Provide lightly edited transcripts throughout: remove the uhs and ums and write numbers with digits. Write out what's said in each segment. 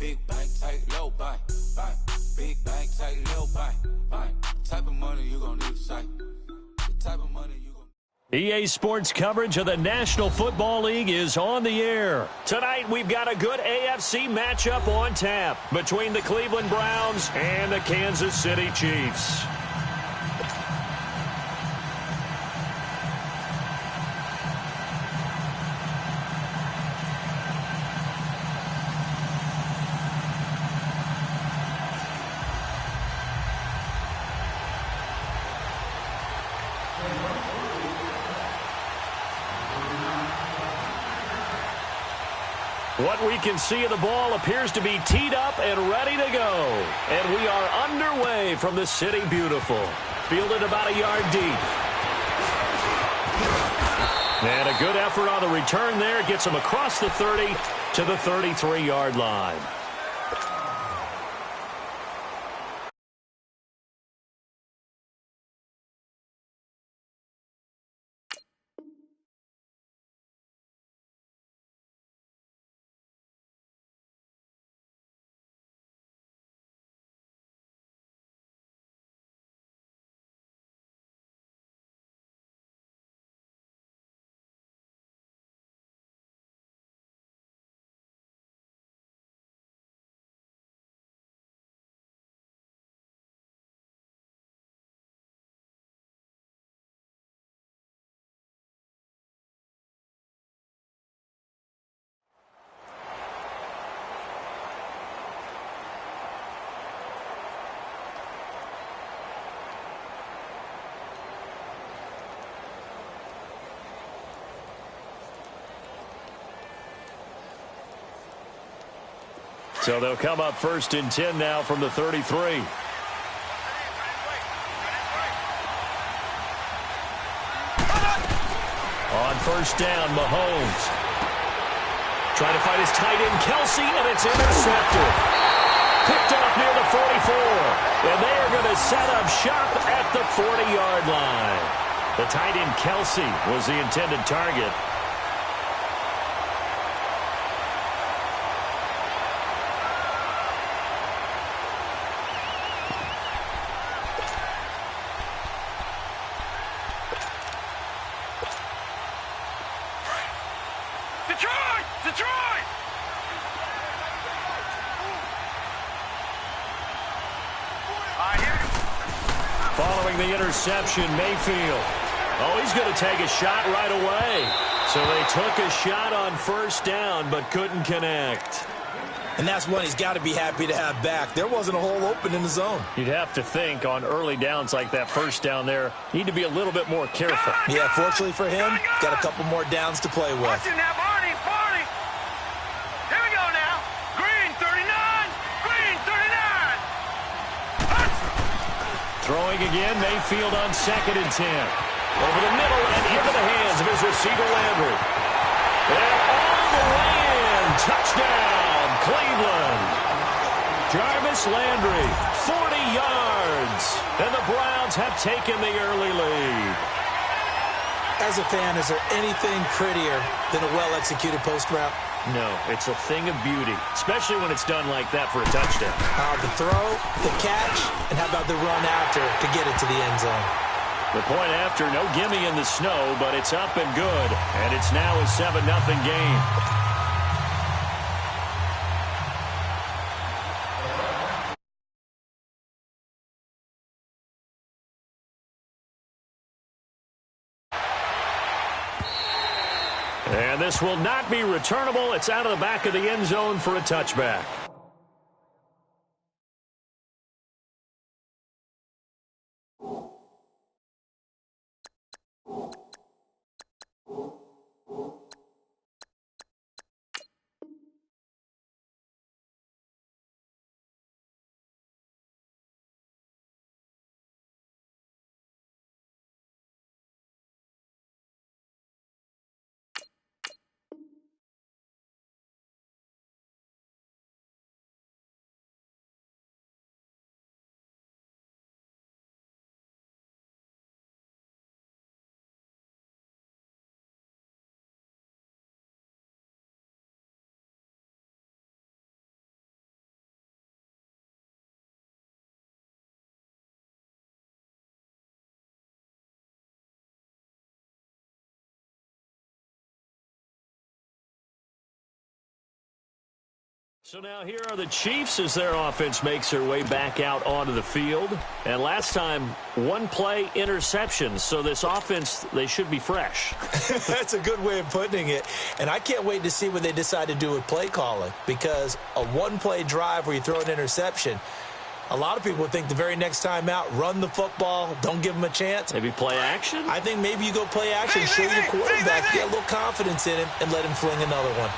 Big bank, take low bank, bank. Big bank, take low bank, bank. Type of money you gon' need to say. The type of money you gon' EA Sports coverage of the National Football League is on the air. Tonight, we've got a good AFC matchup on tap between the Cleveland Browns and the Kansas City Chiefs. What we can see of the ball appears to be teed up and ready to go. And we are underway from the City Beautiful. Fielded about a yard deep. And a good effort on the return there. Gets him across the 30 to the 33-yard line. So they'll come up 1st and 10 now from the 33. On 1st down, Mahomes. Trying to find his tight end, Kelsey, and it's intercepted. Picked off near the 44. And they are going to set up shop at the 40-yard line. The tight end, Kelsey, was the intended target. Detroit! Following the interception, Mayfield. Oh, he's going to take a shot right away. So they took a shot on 1st down, but couldn't connect. And that's one he's got to be happy to have back. There wasn't a hole open in the zone. You'd have to think on early downs like that 1st down there, you need to be a little bit more careful. Yeah, fortunately for him, got a couple more downs to play with. Watch it now, Barney. Here we go now. Green, 39. Green, 39. Throwing again, Mayfield on 2nd and 10. Over the middle and into the hands of his receiver, Landry. And all the way in. Touchdown, Cleveland. Jarvis Landry, 40 yards. And the Browns have taken the early lead. As a fan, is there anything prettier than a well-executed post route? No, it's a thing of beauty, especially when it's done like that for a touchdown. The throw, the catch, and how about the run after to get it to the end zone? The point after, no gimme in the snow, but it's up and good, and it's now a 7-0 game. And this will not be returnable. It's out of the back of the end zone for a touchback. So now here are the Chiefs as their offense makes their way back out onto the field. And last time, one play interception. So this offense, they should be fresh. That's a good way of putting it. And I can't wait to see what they decide to do with play calling. Because a one-play drive where you throw an interception, a lot of people think the very next time out, run the football, don't give them a chance. Maybe play action? I think maybe you go play action, show your quarterback, get a little confidence in him, and let him fling another one.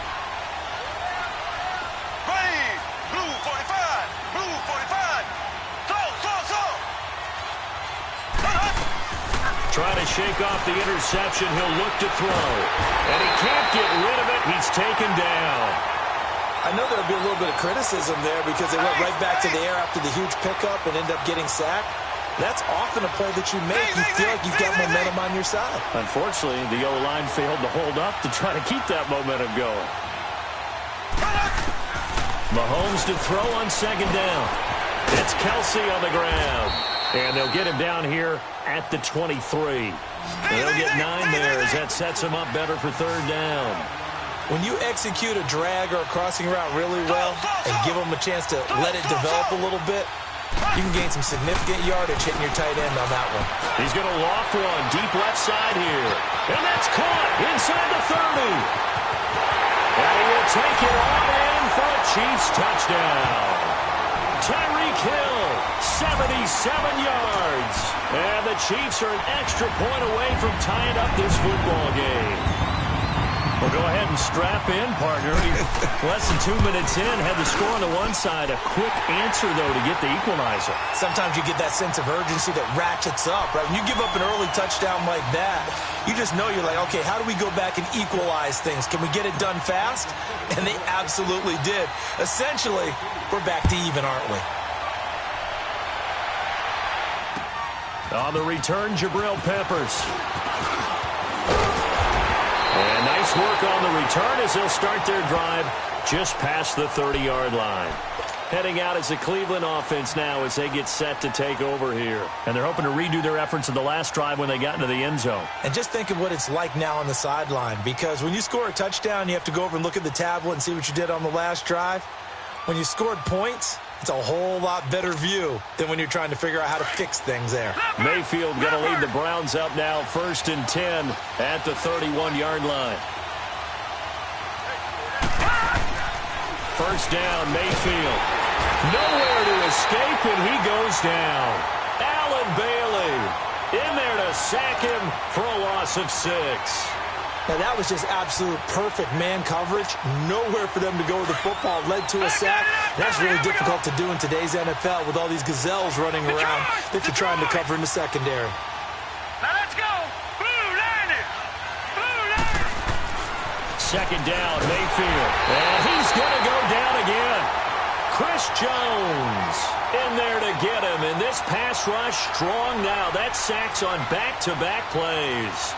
Trying to shake off the interception. He'll look to throw. And he can't get rid of it. He's taken down. I know there'll be a little bit of criticism there because they went right back to the air after the huge pickup and ended up getting sacked. That's often a play that you make. You feel like you've got momentum on your side. Unfortunately, the O-line failed to hold up to try to keep that momentum going. Mahomes to throw on second down. It's Kelsey on the ground. And they'll get him down here at the 23. They'll get 9 there as that sets him up better for third down. When you execute a drag or a crossing route really well and give them a chance to let it develop a little bit, you can gain some significant yardage hitting your tight end on that one. He's going to loft one deep left side here. And that's caught inside the 30. And he will take it on in for a Chiefs touchdown. Tyreek Hill, 77 yards. And the Chiefs are an extra point away from tying up this football game. Well, go ahead and strap in, partner. Less than 2 minutes in, had the score on the one side. A quick answer, though, to get the equalizer. Sometimes you get that sense of urgency that ratchets up, right? When you give up an early touchdown like that, you just know you're like, okay, how do we go back and equalize things? Can we get it done fast? And they absolutely did. Essentially, we're back to even, aren't we? On the return, Jabril Peppers. And nice work on the return as they'll start their drive just past the 30-yard line. Heading out as the Cleveland offense now as they get set to take over here. And they're hoping to redo their efforts in the last drive when they got into the end zone. And just think of what it's like now on the sideline, because when you score a touchdown, you have to go over and look at the tablet and see what you did on the last drive. When you scored points, it's a whole lot better view than when you're trying to figure out how to fix things there. Mayfield going to lead the Browns up now, 1st and 10 at the 31-yard line. First down, Mayfield. Nowhere to escape, and he goes down. Allen Bailey in there to sack him for a loss of 6. Now, that was just absolute perfect man coverage. Nowhere for them to go with the football. Led to a sack. That's really difficult to do in today's NFL with all these gazelles running around that you're trying to cover in the secondary. Now let's go. Blue Niners. Blue Niners. Second down, Mayfield. And he's going to go down again. Chris Jones in there to get him. And this pass rush strong now. That sacks on back-to-back plays.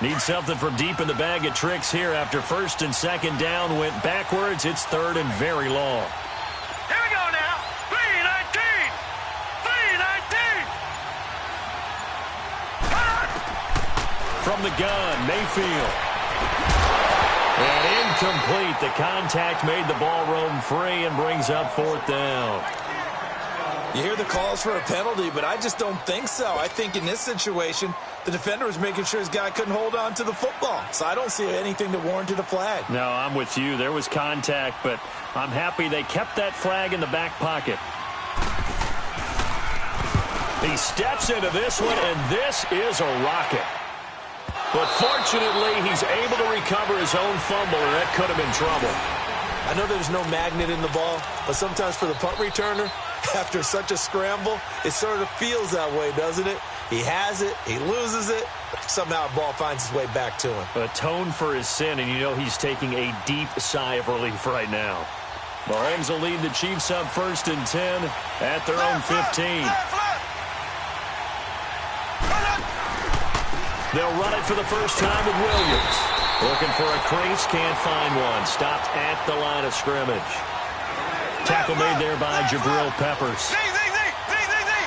Need something from deep in the bag of tricks here after 1st and 2nd down went backwards. It's 3rd and very long. Here we go now. 3-19. 3-19. From the gun, Mayfield. And incomplete. The contact made the ball roam free and brings up 4th down. You hear the calls for a penalty, but I just don't think so. I think in this situation, the defender was making sure his guy couldn't hold on to the football. So I don't see anything that warranted a flag. No, I'm with you. There was contact, but I'm happy they kept that flag in the back pocket. He steps into this one, and this is a rocket. But fortunately, he's able to recover his own fumble, and that could have been trouble. I know there's no magnet in the ball, but sometimes for the punt returner, after such a scramble, it sort of feels that way, doesn't it? He has it, he loses it, somehow the ball finds its way back to him. Atone for his sin, and you know he's taking a deep sigh of relief right now. Mahomes will lead the Chiefs up 1st and 10 at their own 15. They'll run it for the first time with Williams. Looking for a crease, can't find one. Stopped at the line of scrimmage. Tackle made there by Jabril Peppers.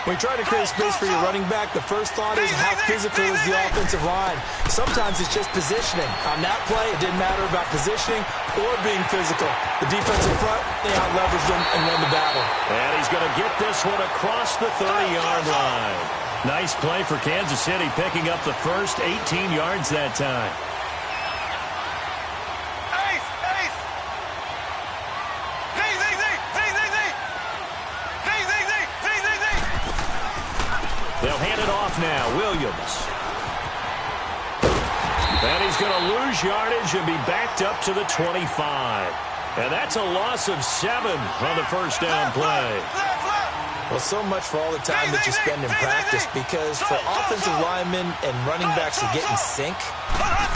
When you try to create space for your running back, the first thought is how physical is the offensive line. Sometimes it's just positioning. On that play, it didn't matter about positioning or being physical. The defensive front, they out-leveraged them and won the battle. And he's going to get this one across the 30-yard line. Nice play for Kansas City, picking up the first 18 yards that time. They'll hand it off now. Williams. And he's going to lose yardage and be backed up to the 25. And that's a loss of 7 on the first down play. Well, so much for all the time that you spend in practice, because for offensive linemen and running backs to get in sync,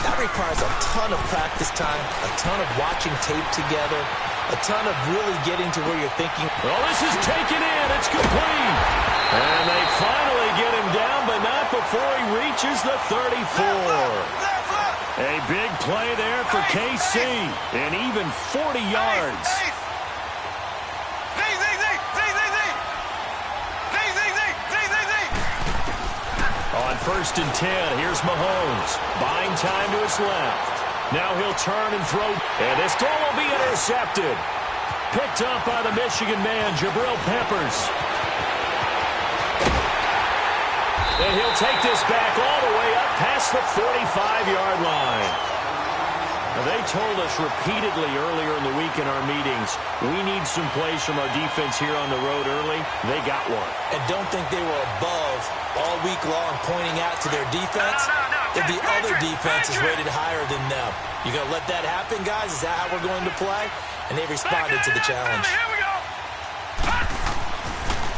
that requires a ton of practice time, a ton of watching tape together, a ton of really getting to where you're thinking. Well, this is taken in. It's complete. And they finally get him down, but not before he reaches the 34. A big play there for KC, and even 40 yards. On 1st and 10, here's Mahomes. Buying time to his left. Now he'll turn and throw, and this throw will be intercepted. Picked up by the Michigan man, Jabril Peppers. And he'll take this back all the way up past the 45-yard line. Now, they told us repeatedly earlier in the week in our meetings, we need some plays from our defense here on the road early. They got one. And don't think they were above all week long pointing out to their defense that the other defense is rated higher than them. You going to let that happen, guys? Is that how we're going to play? And they responded to the challenge.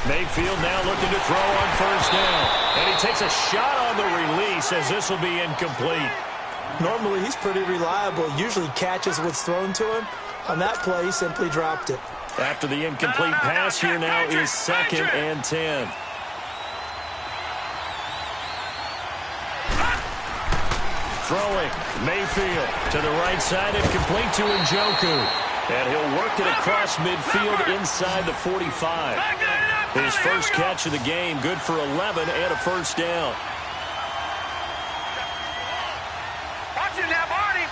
Mayfield now looking to throw on 1st down. And he takes a shot on the release as this will be incomplete. Normally, he's pretty reliable. Usually catches what's thrown to him. On that play, he simply dropped it. After the incomplete pass, here now is 2nd and 10. Throwing, Mayfield to the right side and complete to Njoku. And he'll work it across midfield inside the 45. His first catch of the game, good for 11 and a 1st down. Watch it now, Barney!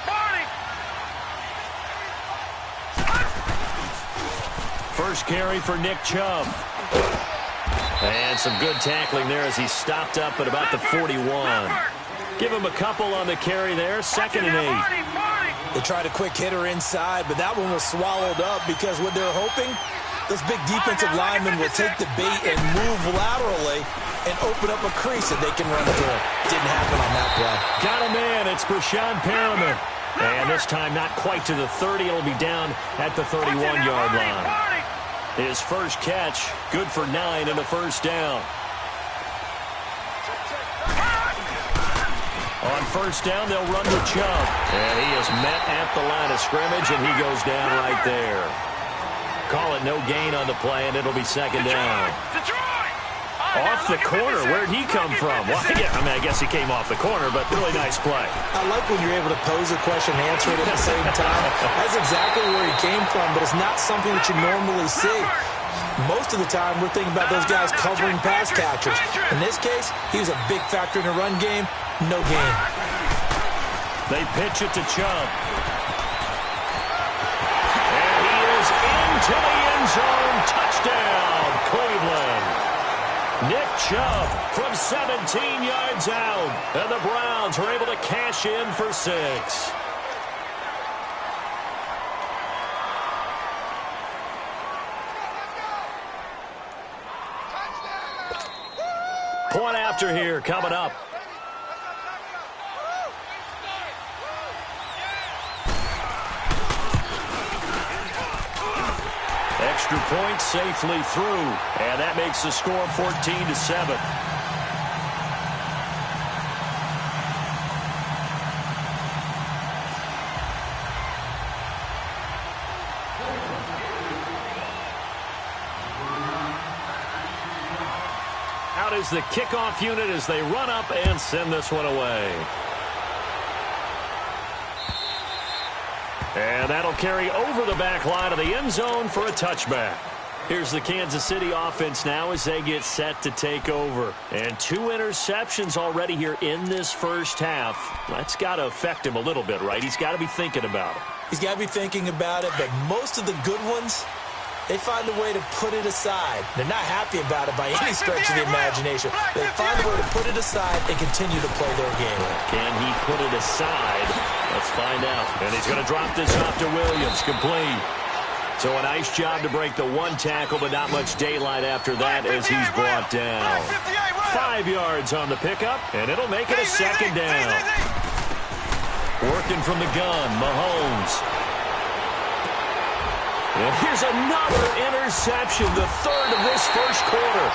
First carry for Nick Chubb. And some good tackling there as he stopped up at about the 41. Give him a couple on the carry there, 2nd and 8. They tried a quick hitter inside, but that one was swallowed up because what they're hoping, those big defensive linemen will take the bait and move laterally and open up a crease that they can run through. Didn't happen on that play. Got a man. It's Brashad Perriman. And this time not quite to the 30. It'll be down at the 31-yard line. His first catch, good for 9 and a 1st down. On 1st down, they'll run with Chubb. And he is met at the line of scrimmage, and he goes down right there. Call it no gain on the play, and it'll be 2nd down. Off the corner. Where'd he come from? Well, I guess he came off the corner, but really nice play. I like when you're able to pose a question and answer it at the same time. That's exactly where he came from, but it's not something that you normally see. Most of the time, we're thinking about those guys covering pass catchers. In this case, he was a big factor in the run game. No gain. They pitch it to Chubb. And he is into the end zone. Touchdown, Cleveland. Nick Chubb from 17 yards out. And the Browns are able to cash in for 6. Point after here coming up. Extra point safely through, and that makes the score 14-7. Out is the kickoff unit as they run up and send this one away. And that'll carry over the back line of the end zone for a touchback. Here's the Kansas City offense now as they get set to take over. And 2 interceptions already here in this first half. That's got to affect him a little bit, right? He's got to be thinking about it. He's got to be thinking about it, but most of the good ones, they find a way to put it aside. They're not happy about it by any stretch of the imagination. They find a way to put it aside and continue to play their game. Can he put it aside? Let's find out. And he's going to drop this off to Williams, complete. So a nice job to break the 1 tackle, but not much daylight after that as he's brought down. 5 yards on the pickup, and it'll make it a second down. Working from the gun, Mahomes. And here's another interception, the 3rd of this first quarter.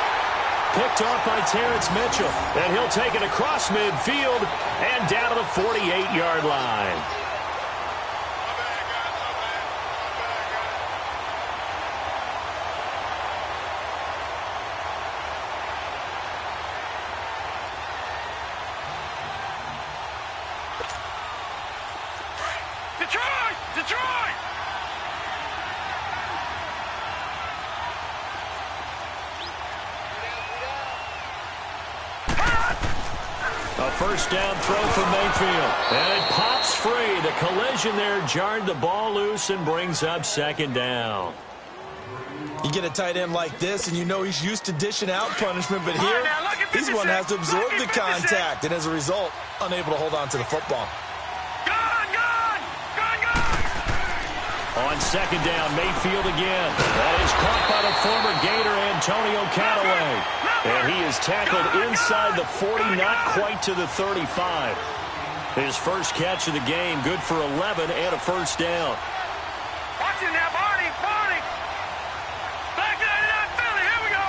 Picked off by Terrence Mitchell, and he'll take it across midfield and down to the 48-yard line. Detroit! A first down throw from Mayfield. And it pops free. The collision there jarred the ball loose and brings up second down. You get a tight end like this, and you know he's used to dishing out punishment, but here, he's the one that has to absorb the contact, and as a result, unable to hold on to the football. On second down, Mayfield again. That is caught by the former Gator, Antonio Callaway. And he is tackled inside the 40, not quite to the 35. His first catch of the game, good for 11 and a first down. Watch it now, Barney! Back 99 Philly, here we go!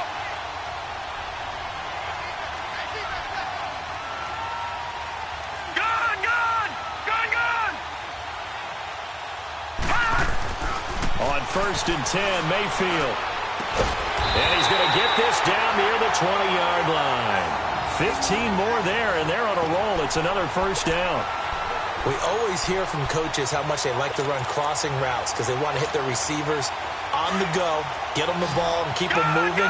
On first and 10, Mayfield. And he's going to get this down near the 20-yard line. 15 more there, and they're on a roll. It's another first down. We always hear from coaches how much they like to run crossing routes because they want to hit their receivers on the go, get them the ball, and keep them moving.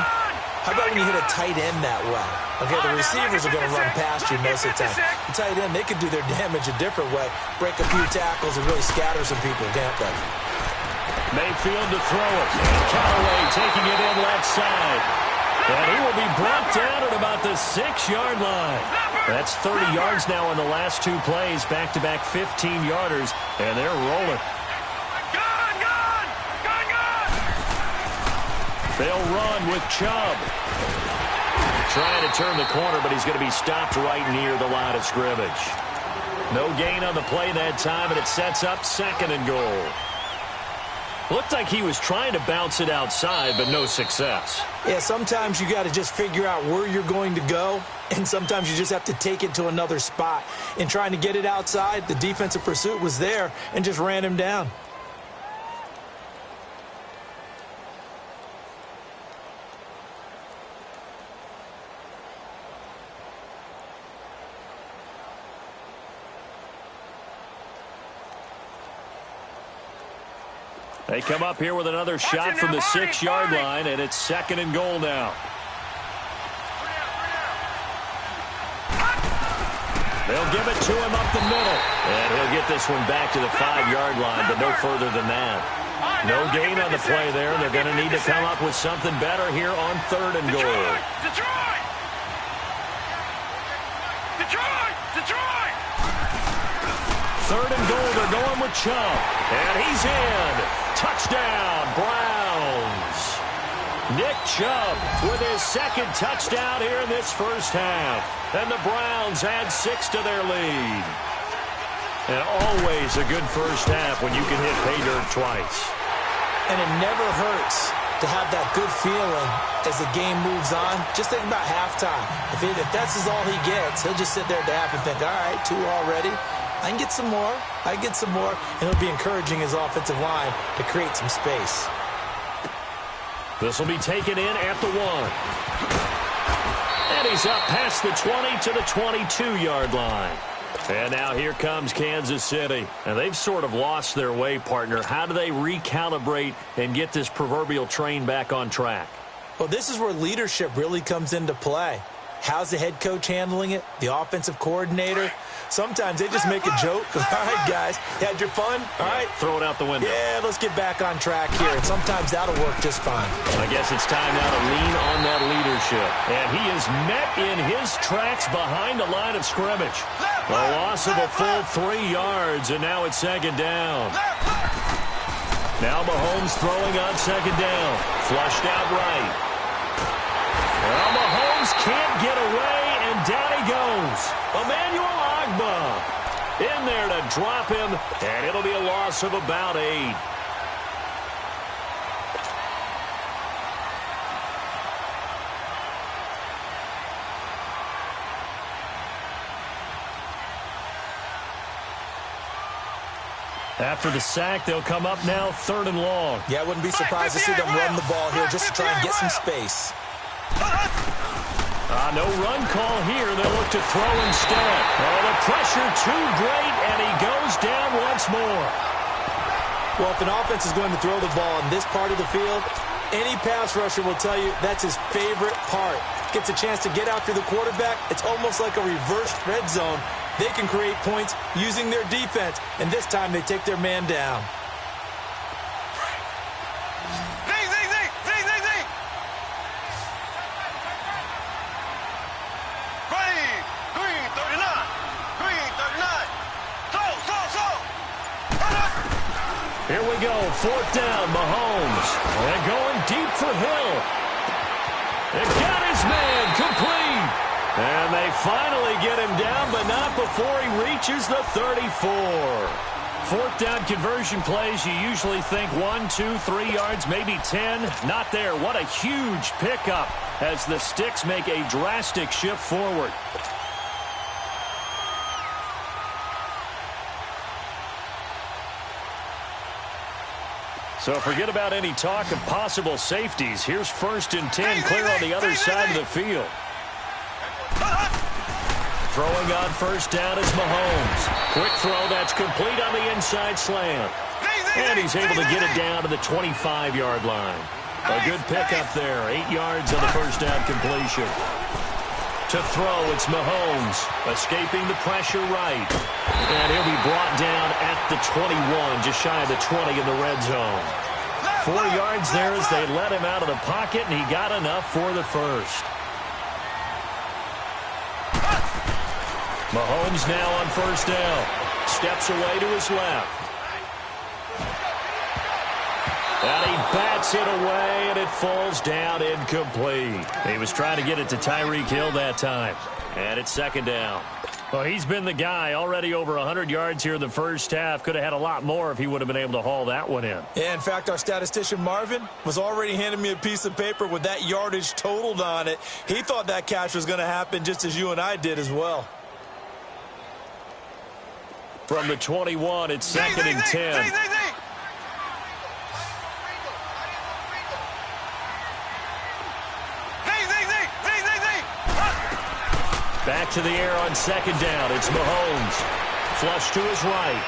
How about when you hit a tight end that way? Okay, the receivers are going to run past you most of the time. The tight end, they can do their damage a different way, break a few tackles, and really scatter some people, can't they? Mayfield to throw it. And Callaway taking it in left side. And he will be brought down at about the 6-yard line. That's 30 yards now in the last 2 plays. Back-to-back 15-yarders. And they're rolling. They'll run with Chubb. Trying to turn the corner, but he's going to be stopped right near the line of scrimmage. No gain on the play that time, and it sets up second and goal. Looked like he was trying to bounce it outside, but no success. Yeah, sometimes you got to just figure out where you're going to go, and sometimes you just have to take it to another spot. In trying to get it outside, the defensive pursuit was there and just ran him down. They come up here with another shot from the 6-yard line, and it's second and goal now. They'll give it to him up the middle. And he'll get this one back to the 5-yard line, but no further than that. No gain on the play there. They're going to need to come up with something better here on third and goal. Detroit! Third and goal, they're going with Chubb. And he's in. Touchdown, Browns. Nick Chubb with his second touchdown here in this first half. And the Browns add 6 to their lead. And always a good first half when you can hit pay dirt twice. And it never hurts to have that good feeling as the game moves on. Just think about halftime. If that's all he gets, he'll just sit there at the half and think, all right, 2 already. I can get some more. And it'll be encouraging his offensive line to create some space. This will be taken in at the 1. And he's up past the 20 to the 22-yard line. And now here comes Kansas City. And they've sort of lost their way, partner. How do they recalibrate and get this proverbial train back on track? Well, this is where leadership really comes into play. How's the head coach handling it? The offensive coordinator? Sometimes they just make a joke. All right, guys, had your fun? All right. Throw it out the window. Yeah, let's get back on track here. And sometimes that'll work just fine. I guess it's time now to lean on that leadership. And he is met in his tracks behind the line of scrimmage. A loss of a full 3 yards, and now it's second down. Now Mahomes throwing on second down. Flushed out right. Well, Mahomes can't get away, and down he goes. Emmanuel Ogbah in there to drop him, and it'll be a loss of about 8. After the sack, they'll come up now 3rd and long. Yeah, I wouldn't be surprised to see them run the ball here just to try and get some space. No run call here. They'll look to throw instead. Oh, the pressure too great, and he goes down once more. Well, if an offense is going to throw the ball in this part of the field, any pass rusher will tell you that's his favorite part. Gets a chance to get after the quarterback. It's almost like a reversed red zone. They can create points using their defense, and this time they take their man down. Here we go, 4th down, Mahomes. And going deep for Hill. And got his man complete. And they finally get him down, but not before he reaches the 34. 4th down conversion plays, you usually think 1, 2, 3 yards, maybe 10. Not there. What a huge pickup as the Sticks make a drastic shift forward. So forget about any talk of possible safeties. Here's 1st and 10, clear on the other side of the field. Throwing on 1st down is Mahomes. Quick throw, that's complete on the inside slant. And he's able to get it down to the 25-yard line. A good pickup there, 8 yards on the 1st down completion. To throw, it's Mahomes, escaping the pressure right. And he'll be brought down at the 21, just shy of the 20 in the red zone. 4 yards there as they let him out of the pocket, and he got enough for the 1st. Mahomes now on 1st down. Steps away to his left. And he bats it away, and it falls down incomplete. He was trying to get it to Tyreek Hill that time. And it's 2nd down. Well, he's been the guy. Already over 100 yards here in the first half. Could have had a lot more if he would have been able to haul that one in. Yeah, in fact, our statistician Marvin was already handing me a piece of paper with that yardage totaled on it. He thought that catch was going to happen just as you and I did as well. From the 21, it's 2nd and 10. Back to the air on 2nd down. It's Mahomes. Flush to his right.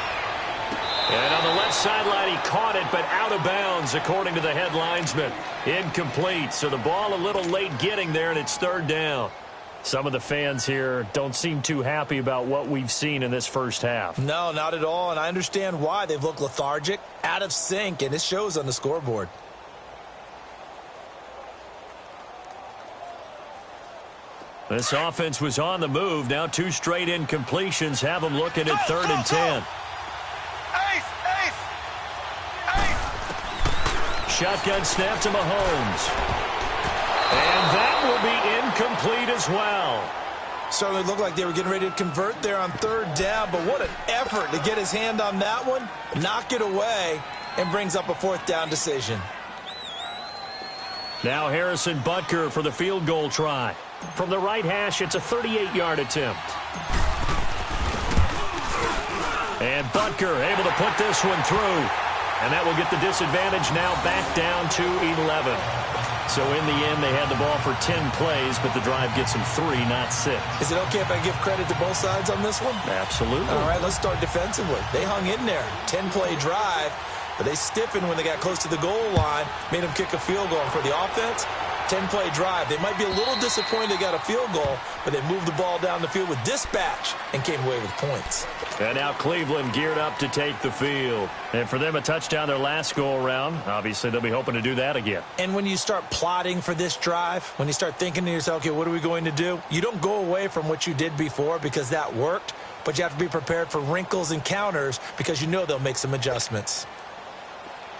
And on the left sideline, he caught it, but out of bounds, according to the head linesman. Incomplete. So the ball a little late getting there, and it's 3rd down. Some of the fans here don't seem too happy about what we've seen in this first half. No, not at all, and I understand why. They've looked lethargic, out of sync, and it shows on the scoreboard. This offense was on the move. Now 2 straight incompletions have them looking at 3rd and 10. Shotgun snap to Mahomes. And that will be incomplete as well. Certainly looked like they were getting ready to convert there on 3rd down, but what an effort to get his hand on that one, knock it away, and brings up a 4th down decision. Now Harrison Butker for the field goal try. From the right hash, it's a 38-yard attempt. And Butker able to put this one through. And that will get the disadvantage now back down to 11. So in the end, they had the ball for 10 plays, but the drive gets them 3, not 6. Is it okay if I give credit to both sides on this one? Absolutely. All right, let's start defensively. They hung in there. 10-play drive, but they stiffened when they got close to the goal line, made them kick a field goal. And for the offense, 10-play drive. They might be a little disappointed they got a field goal, but they moved the ball down the field with dispatch and came away with points. And now Cleveland geared up to take the field. And for them, a touchdown their last go-around. Obviously, they'll be hoping to do that again. And when you start plotting for this drive, when you start thinking to yourself, okay, what are we going to do? You don't go away from what you did before because that worked, but you have to be prepared for wrinkles and counters because you know they'll make some adjustments.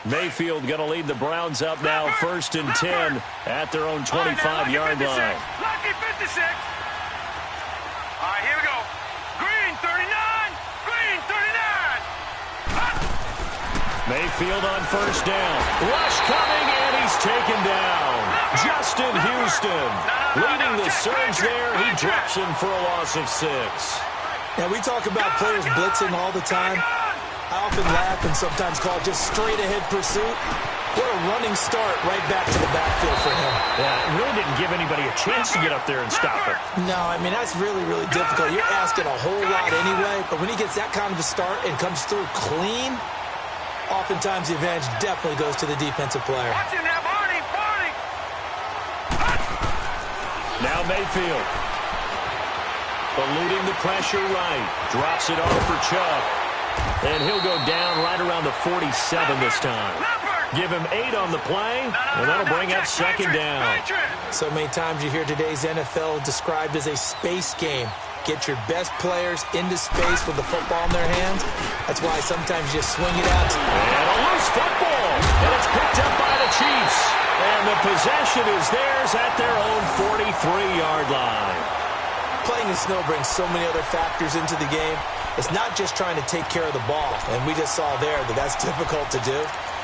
Mayfield going to lead the Browns up now, 1st and 10 at their own 25-yard line. Lucky 56. All right, here we go. Green 39. Green 39. Mayfield on 1st down. Rush coming, and he's taken down. Justin Houston leading the surge there. He drops him for a loss of 6. Now, we talk about players blitzing all the time. I often laugh and sometimes call it just straight-ahead pursuit. What a running start right back to the backfield for him. Yeah, it really didn't give anybody a chance to get up there and stop him. No, I mean, that's really, really difficult. You're asking a whole lot anyway, but when he gets that kind of a start and comes through clean, oftentimes the advantage definitely goes to the defensive player. Watch him now, Barney. Now Mayfield. Eluding the pressure right. Drops it off for Chubb. And he'll go down right around the 47 this time. Give him 8 on the play, and that'll bring up 2nd down. So many times you hear today's NFL described as a space game. Get your best players into space with the football in their hands. That's why sometimes you just swing it out. And a loose football, and it's picked up by the Chiefs. And the possession is theirs at their own 43-yard line. Playing in snow brings so many other factors into the game. It's not just trying to take care of the ball, and we just saw there that that's difficult to do,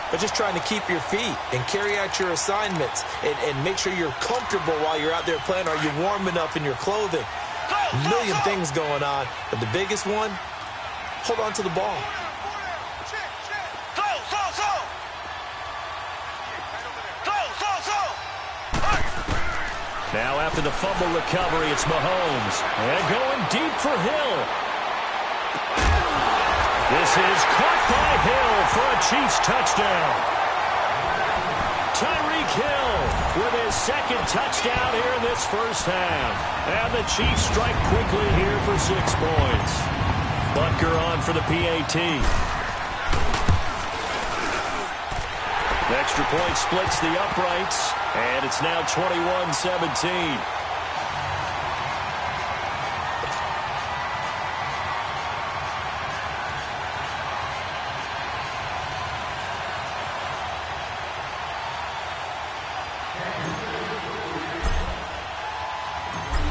but just trying to keep your feet and carry out your assignments and make sure you're comfortable while you're out there playing. Are you warm enough in your clothing? A million things going on, but the biggest one, hold on to the ball. Now after the fumble recovery, it's Mahomes. And going deep for Hill. This is caught by Hill for a Chiefs touchdown. Tyreek Hill with his 2nd touchdown here in this first half. And the Chiefs strike quickly here for 6 points. Butker on for the PAT. The extra point splits the uprights, and it's now 21-17.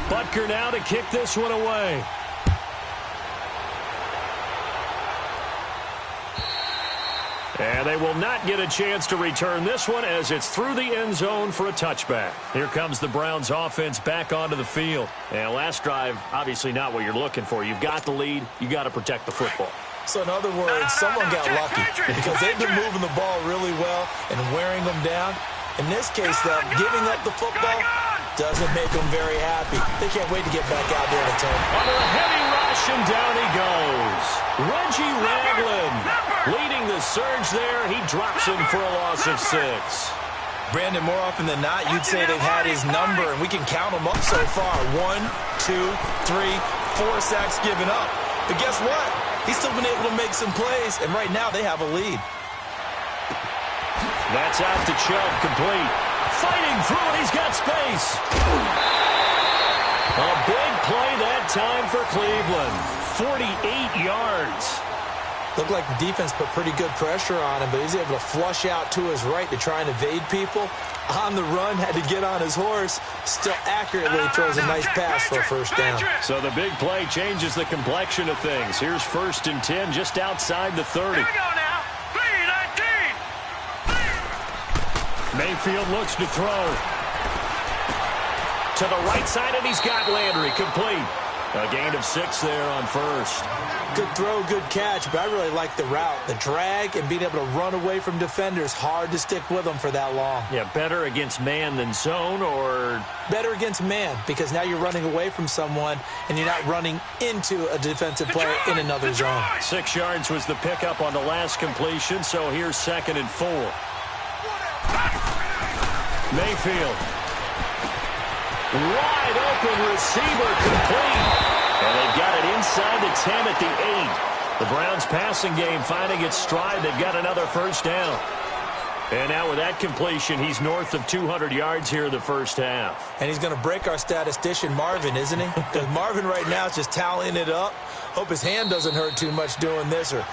Butker now to kick this one away. And they will not get a chance to return this one as it's through the end zone for a touchback. Here comes the Browns offense back onto the field. And last drive, obviously not what you're looking for. You've got the lead. You got to protect the football. So in other words, someone got lucky because they've been moving the ball really well and wearing them down. In this case, though, giving up the football doesn't make them very happy. They can't wait to get back out there and turn. Under a heavy rush, and down he goes. Reggie Ragland leading the surge there. He drops him for a loss of 6. Brandon, more often than not, you'd say they've had his number, and we can count them up so far. 1, 2, 3, 4 sacks given up. But guess what? He's still been able to make some plays, and right now they have a lead. That's out to Chubb, complete. Fighting through it, he's got space. A big play that time for Cleveland. 48 yards. Looked like the defense put pretty good pressure on him, but he's able to flush out to his right to try and evade people. On the run, had to get on his horse. Still accurately throws a nice pass for a first down. So the big play changes the complexion of things. Here's 1st and 10 just outside the 30. Here we go now. 3-19. Mayfield looks to throw. To the right side, and he's got Landry complete. A gain of 6 there on first. Good throw, good catch, but I really like the route. The drag and being able to run away from defenders, hard to stick with them for that long. Yeah, better against man than zone, or? Better against man, because now you're running away from someone and you're not running into a defensive player in another zone. 6 yards was the pickup on the last completion, so here's 2nd and 4. Mayfield. Wide open receiver complete. And they've got it inside the 10 at the 8. The Browns passing game finding its stride. They've got another first down. And now with that completion, he's north of 200 yards here in the first half. And he's going to break our statistician Marvin, isn't he? Because Marvin right now is just tallying it up. Hope his hand doesn't hurt too much doing this or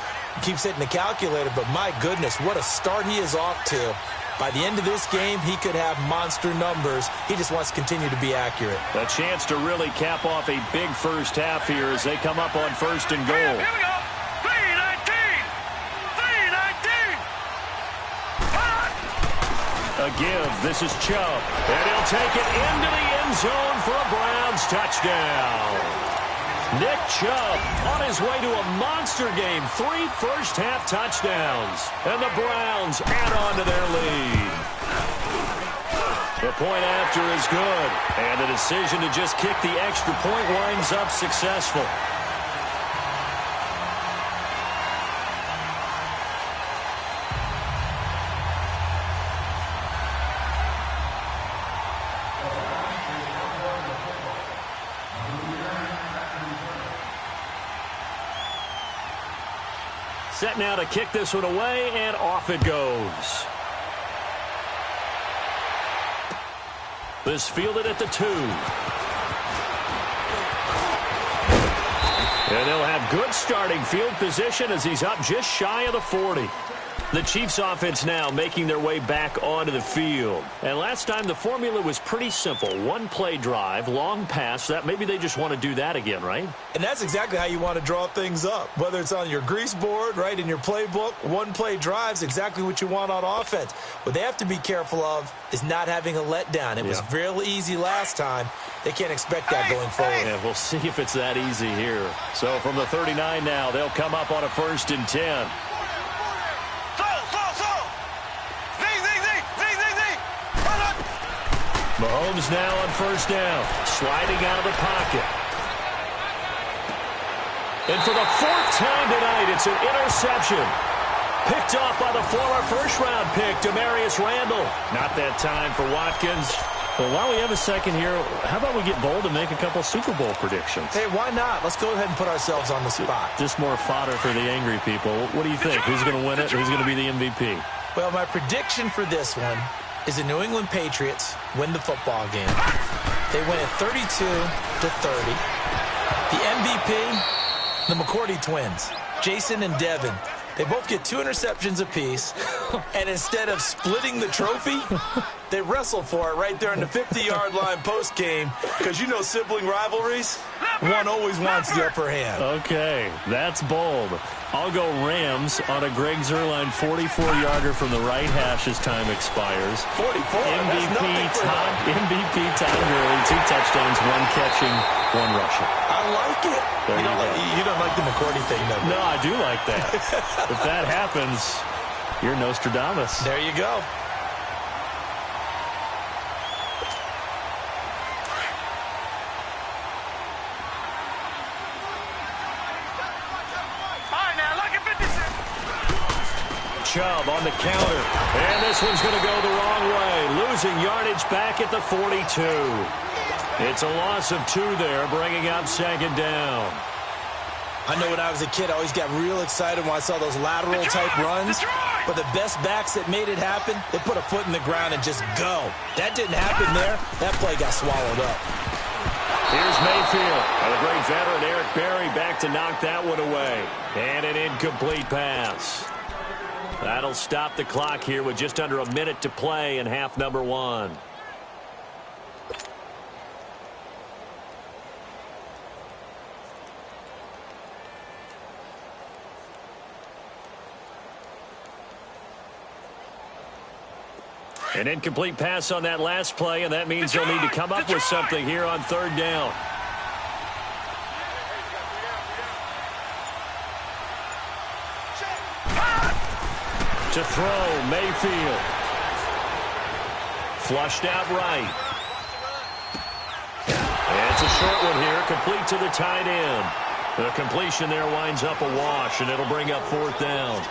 keeps hitting the calculator. But my goodness, what a start he is off to. By the end of this game, he could have monster numbers. He just wants to continue to be accurate. A chance to really cap off a big first half here as they come up on 1st and goal. Here we go. 3-19. 3-19. A give. This is Chubb. And he'll take it into the end zone for a Browns touchdown. Nick Chubb on his way to a monster game. 3 first-half touchdowns. And the Browns add on to their lead. The point after is good. And the decision to just kick the extra point winds up successful. Set now to kick this one away, and off it goes. This fielded at the 2. And they'll have good starting field position as he's up just shy of the 40. The Chiefs offense now making their way back onto the field. And last time the formula was pretty simple. 1 play drive, long pass. That maybe they just want to do that again, right? And that's exactly how you want to draw things up. Whether it's on your grease board, right, in your playbook, 1 play drive's exactly what you want on offense. What they have to be careful of is not having a letdown. It was real easy last time. They can't expect that going forward. Yeah, we'll see if it's that easy here. So from the 39 now, they'll come up on a 1st and 10. Mahomes now on 1st down, sliding out of the pocket. And for the 4th time tonight, it's an interception. Picked off by the former first-round pick, Demarius Randall. Not that time for Watkins. Well, while we have a second here, how about we get bold and make a couple Super Bowl predictions? Hey, why not? Let's go ahead and put ourselves on the spot. Just more fodder for the angry people. what do you think? Who's going to win it? Who's going to be the MVP? Well, my prediction for this one is the New England Patriots win the football game. They win it 32-30. The MVP, the McCourty twins, Jason and Devin. They both get 2 interceptions apiece, and instead of splitting the trophy, they wrestle for it right there in the 50-yard line post-game, because you know sibling rivalries, one always wants the upper hand. Okay, that's bold. I'll go Rams on a Greg Zuerlein 44-yarder from the right hash as time expires. 44, MVP Todd Gurley, 2 touchdowns, 1 catching, 1 rushing. I like it. You don't like the McCourty thing, though. No, I do like that. If that happens, you're Nostradamus. There you go. Chubb on the counter. And this one's going to go the wrong way. Losing yardage back at the 42. It's a loss of 2 there, bringing up 2nd down. I know when I was a kid, I always got real excited when I saw those lateral-type runs. But the best backs that made it happen, they put a foot in the ground and just go. That didn't happen there. That play got swallowed up. Here's Mayfield. And the great veteran Eric Berry back to knock that one away. And an incomplete pass. That'll stop the clock here with just under a minute to play in half number 1. An incomplete pass on that last play, and that means they'll need to come up with something here on 3rd down. To throw, Mayfield. Flushed out right. And it's a short one here, complete to the tight end. The completion there winds up a wash, and it'll bring up 4th down.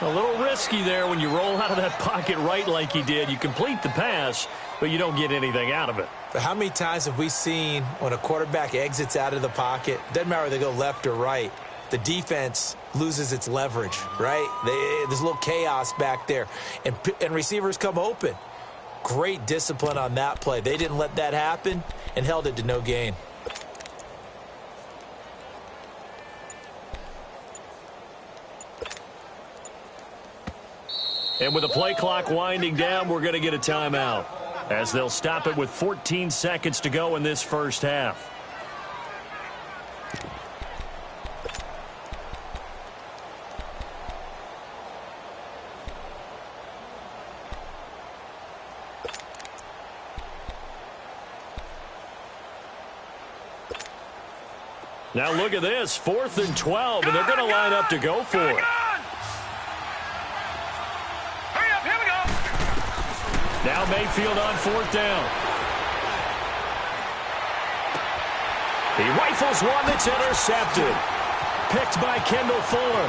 A little risky there when you roll out of that pocket right like he did. You complete the pass, but you don't get anything out of it. But how many times have we seen when a quarterback exits out of the pocket, doesn't matter whether they go left or right, the defense loses its leverage, right? There's a little chaos back there, and receivers come open. Great discipline on that play. They didn't let that happen and held it to no gain. And with the play clock winding down, we're going to get a timeout, as they'll stop it with 14 seconds to go in this first half. Now look at this, 4th and 12, and they're going to line up to go for it. Now Mayfield on 4th down. He rifles one that's intercepted. Picked by Kendall Fuller.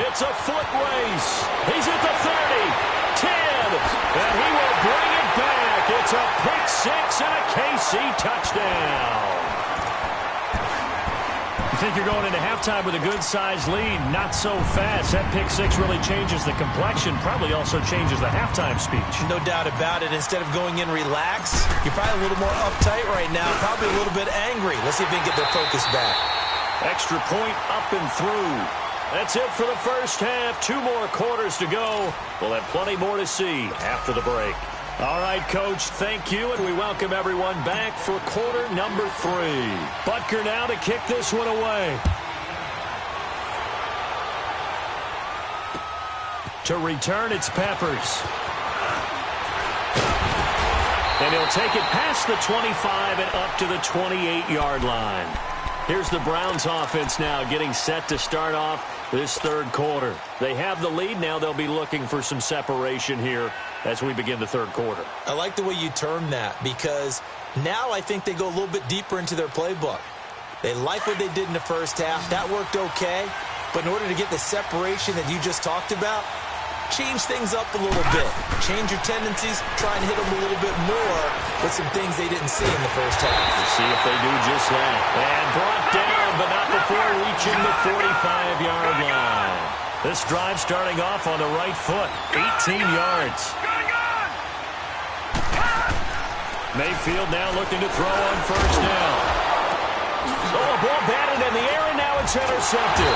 It's a foot race. He's at the 30, 10, and he will bring it back. It's a pick 6 and a KC touchdown. You think you're going into halftime with a good-sized lead? Not so fast. That pick 6 really changes the complexion, probably also changes the halftime speech. No doubt about it. Instead of going in relaxed, you're probably a little more uptight right now, probably a little bit angry. Let's see if they can get their focus back. Extra point up and through. That's it for the first half. 2 more quarters to go. We'll have plenty more to see after the break. All right, Coach, thank you, and we welcome everyone back for quarter number 3. Butker now to kick this one away. To return, it's Peppers. And he'll take it past the 25 and up to the 28-yard line. Here's the Browns offense now getting set to start off this third quarter. They have the lead. Now they'll be looking for some separation here as we begin the third quarter. I like the way you term that, because now I think they go a little bit deeper into their playbook. They like what they did in the first half. That worked okay. But in order to get the separation that you just talked about, change things up a little bit. Change your tendencies. Try and hit them a little bit more with some things they didn't see in the first half. Let's see if they do just that. And brought down, but not before reaching the 45-yard line. This drive starting off on the right foot. 18 yards. Mayfield now looking to throw on first down. Oh, a ball batted in the air, and now it's intercepted.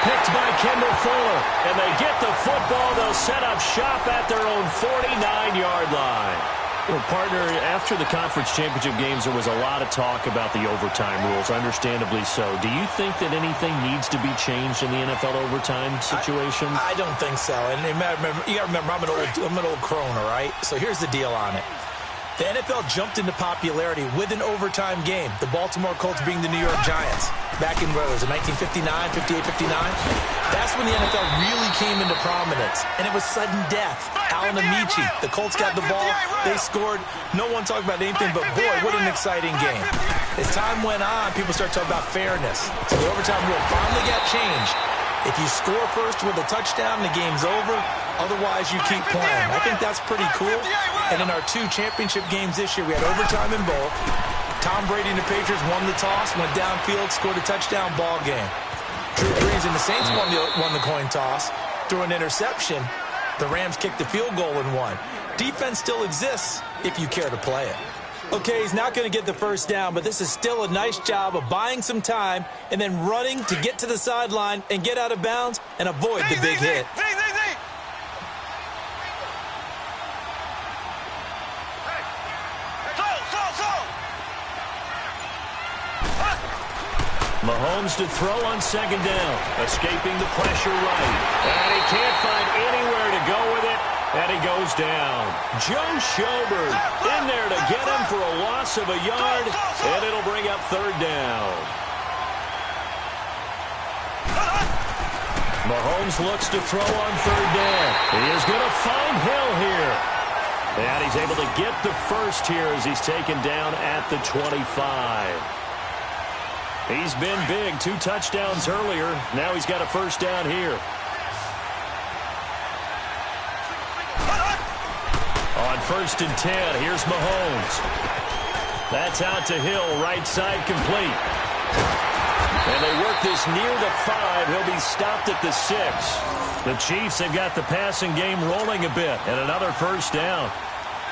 Picked by Kendall Fuller, and they get the football. They'll set up shop at their own 49-yard line. Well, partner, after the conference championship games, there was a lot of talk about the overtime rules, understandably so. Do you think that anything needs to be changed in the NFL overtime situation? I don't think so. And you got to remember, I'm an old crone, all right? So here's the deal on it. The NFL jumped into popularity with an overtime game, the Baltimore Colts being the New York Giants. Back in, what was it, 1959, 58-59? That's when the NFL really came into prominence, and it was sudden death. Allen Amici, the Colts got the ball, they scored. No one talked about anything, but boy, what an exciting game. As time went on, people started talking about fairness. So the overtime rule finally got changed. If you score first with a touchdown, the game's over. Otherwise, you keep playing. I think that's pretty cool. And in our 2 championship games this year, we had overtime in both. Tom Brady and the Patriots won the toss, went downfield, scored a touchdown, ball game. Drew Brees and the Saints won the coin toss, threw an interception. The Rams kicked the field goal and won. Defense still exists if you care to play it. Okay, he's not going to get the first down, but this is still a nice job of buying some time and then running to get to the sideline and get out of bounds and avoid the big hit. Mahomes to throw on second down, escaping the pressure right. And he can't find anywhere to go with it, and he goes down. Joe Schobert in there to get him for a loss of a yard, and it'll bring up third down. Mahomes looks to throw on third down. He is going to find Hill here. And he's able to get the first here as he's taken down at the 25. He's been big. 2 touchdowns earlier. Now he's got a first down here. On 1st and 10, here's Mahomes. That's out to Hill, right side complete. And they work this near the 5. He'll be stopped at the 6. The Chiefs have got the passing game rolling a bit. And another first down.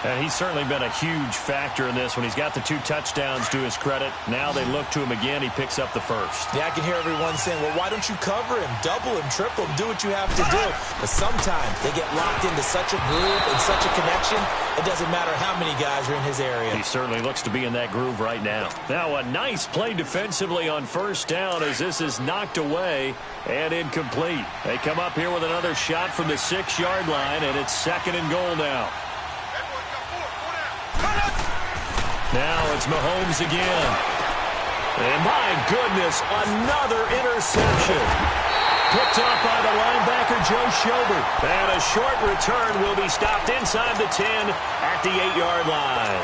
And he's certainly been a huge factor in this when he's got the 2 touchdowns to his credit. Now they look to him again. He picks up the first. Yeah, I can hear everyone saying, well, why don't you cover him, double him, triple him, do what you have to do. But sometimes they get locked into such a groove and such a connection, it doesn't matter how many guys are in his area. He certainly looks to be in that groove right now. Now a nice play defensively on first down as this is knocked away and incomplete. They come up here with another shot from the 6-yard line, and it's 2nd and goal now. Now it's Mahomes again. And my goodness, another interception. Picked off by the linebacker, Joe Schobert. And a short return will be stopped inside the 10 at the 8-yard line.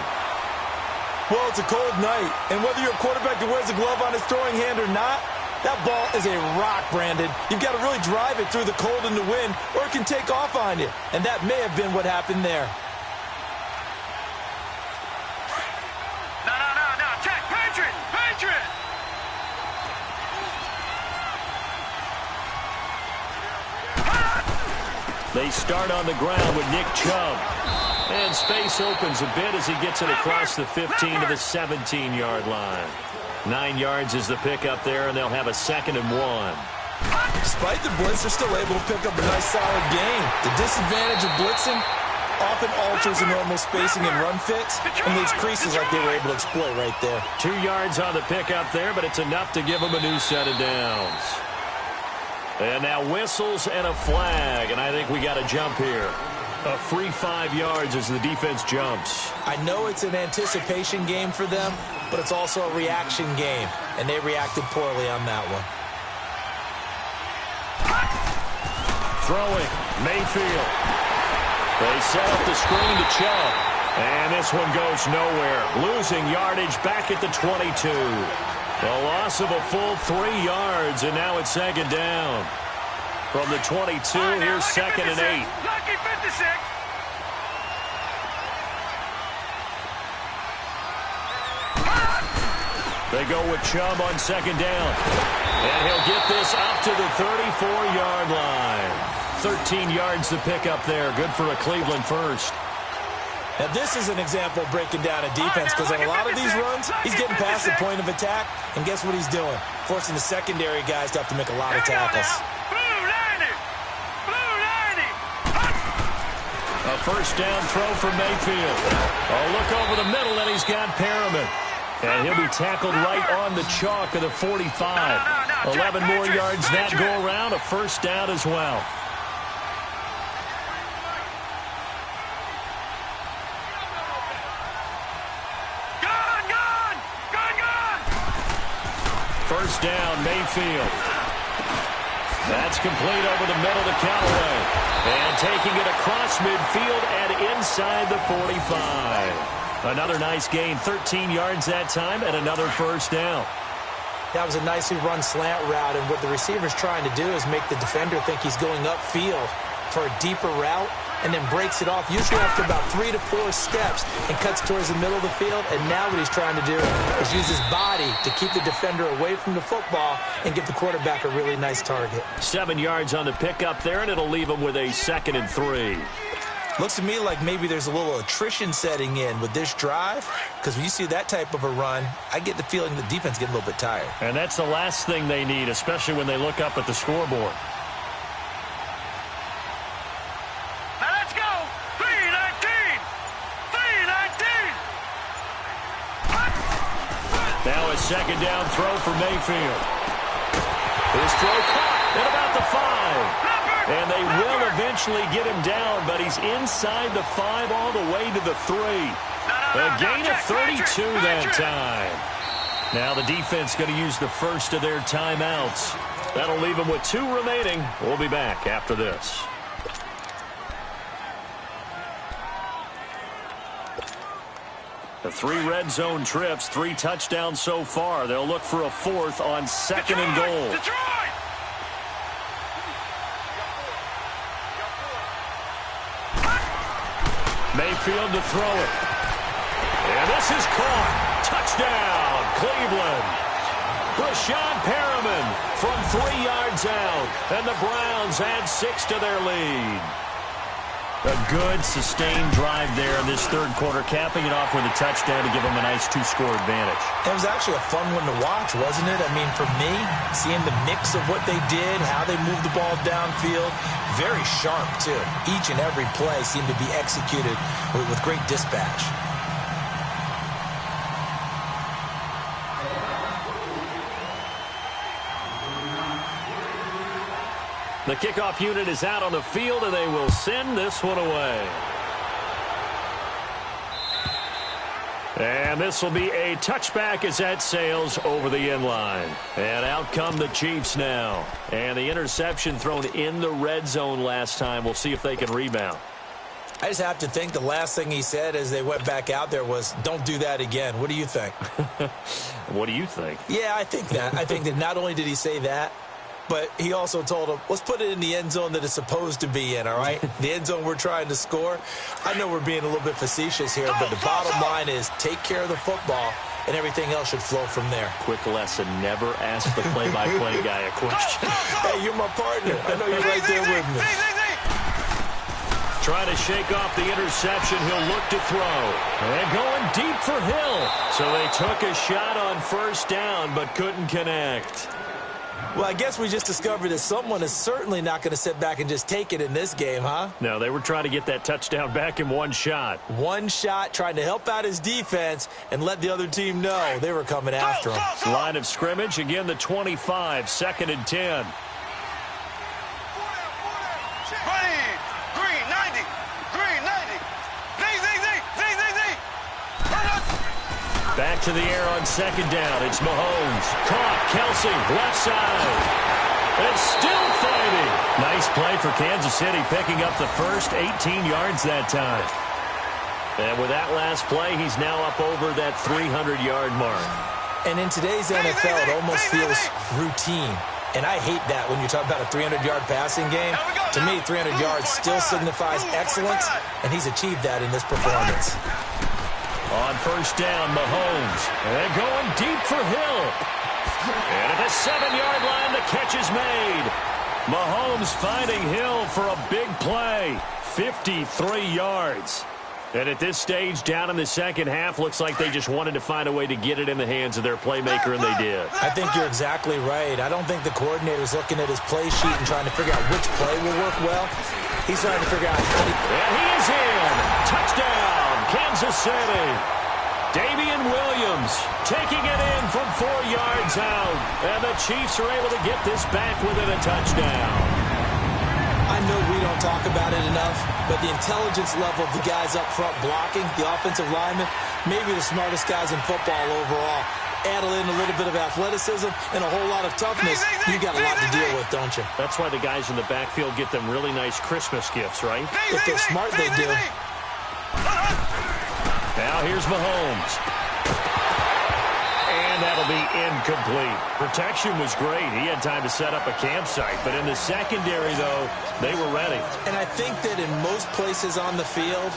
Well, it's a cold night, and whether you're a quarterback that wears a glove on his throwing hand or not, that ball is a rock, Brandon. You've got to really drive it through the cold and the wind, or it can take off on you. And that may have been what happened there. They start on the ground with Nick Chubb. And space opens a bit as he gets it across the 15 to the 17-yard line. 9 yards is the pickup there, and they'll have a 2nd and 1. Despite the blitz, they're still able to pick up a nice, solid gain. The disadvantage of blitzing often alters the normal spacing and run fits and leaves creases like they were able to exploit right there. 2 yards on the pickup there, but it's enough to give them a new set of downs. And now whistles and a flag, and I think we got a jump here. A free 5 yards as the defense jumps. I know it's an anticipation game for them, but it's also a reaction game, and they reacted poorly on that one. Throwing, Mayfield. They set up the screen to Chubb, and this one goes nowhere. Losing yardage back at the 22. A loss of a full 3 yards, and now it's 2nd down. From the 22, here's 2nd and 8. Lucky 56. They go with Chubb on 2nd down. And he'll get this up to the 34-yard line. 13 yards to pick up there. Good for a Cleveland first. Now, this is an example of breaking down a defense because on a lot of these runs, he's getting past the point of attack, and guess what he's doing? Forcing the secondary guys to have to make a lot of tackles. A first down throw for Mayfield. A look over the middle, and he's got Perriman. And he'll be tackled right on the chalk of the 45. 11 more yards that go around, a first down as well. First down, Mayfield. That's complete over the middle to Callaway. And taking it across midfield and inside the 45. Another nice gain, 13 yards that time, and another first down. That was a nicely run slant route, and what the receiver's trying to do is make the defender think he's going upfield for a deeper route, and then breaks it off, usually after about 3 to 4 steps, and cuts towards the middle of the field. And now what he's trying to do is use his body to keep the defender away from the football and give the quarterback a really nice target. 7 yards on the pickup there, and it'll leave him with a 2nd and 3. Looks to me like maybe there's a little attrition setting in with this drive, because when you see that type of a run, I get the feeling the defense getting a little bit tired. And that's the last thing they need, especially when they look up at the scoreboard. Now a second down throw for Mayfield. His throw caught at about the 5. And they will eventually get him down, but he's inside the 5 all the way to the 3. A gain of 32 that time. Now the defense going to use the first of their timeouts. That'll leave them with 2 remaining. We'll be back after this. The 3 red zone trips, 3 touchdowns so far. They'll look for a 4th on 2nd and goal. Detroit! Mayfield to throw it. And this is caught. Touchdown, Cleveland. Brashad Perriman from 3 yards out. And the Browns add 6 to their lead. A good, sustained drive there in this 3rd quarter, capping it off with a touchdown to give them a nice 2-score advantage. It was actually a fun one to watch, wasn't it? I mean, for me, seeing the mix of what they did, how they moved the ball downfield, very sharp, too. Each and every play seemed to be executed with great dispatch. The kickoff unit is out on the field, and they will send this one away. And this will be a touchback as that sails over the end line. And out come the Chiefs now. And the interception thrown in the red zone last time. We'll see if they can rebound. I just have to think the last thing he said as they went back out there was, don't do that again. What do you think? What do you think? Yeah, I think that. I think that not only did he say that, but he also told him, let's put it in the end zone that it's supposed to be in, all right? The end zone we're trying to score. I know we're being a little bit facetious here, but the bottom line is take care of the football, and everything else should flow from there. Quick lesson, never ask the play-by-play guy a question. Hey, you're my partner. I know you're right there with me. Trying to shake off the interception. He'll look to throw. And going deep for Hill. So they took a shot on 1st down, but couldn't connect. Well, I guess we just discovered that someone is certainly not going to sit back and just take it in this game, huh? No, they were trying to get that touchdown back in 1 shot. 1 shot, trying to help out his defense and let the other team know they were coming after him. Line of scrimmage, again the 25, 2nd and 10. Green, 90. Green, 90. Back to the air on 2nd down. It's Mahomes. Caught. Kelsey, left side. And still fighting. Nice play for Kansas City, picking up the first 18 yards that time. And with that last play, he's now up over that 300-yard mark. And in today's NFL, it almost feels routine. And I hate that when you talk about a 300-yard passing game. To me, 300 yards still signifies excellence, and he's achieved that in this performance. On 1st down, Mahomes. And going deep for Hill. And at the 7-yard line, the catch is made. Mahomes finding Hill for a big play. 53 yards. And at this stage, down in the 2nd half, looks like they just wanted to find a way to get it in the hands of their playmaker, and they did. I think you're exactly right. I don't think the coordinator's looking at his play sheet and trying to figure out which play will work well. He's trying to figure out how to... And he is in. Touchdown, Kansas City. Damian Williams taking it in from 4 yards out. And the Chiefs are able to get this back within a touchdown. I know we don't talk about it enough, but the intelligence level of the guys up front blocking, the offensive linemen, maybe the smartest guys in football overall. Add in a little bit of athleticism and a whole lot of toughness, you got a lot to deal with, don't you? That's why the guys in the backfield get them really nice Christmas gifts, right? If they're smart, they do. Now here's Mahomes. And that'll be incomplete. Protection was great. He had time to set up a campsite. But in the secondary, though, they were ready. And I think that in most places on the field,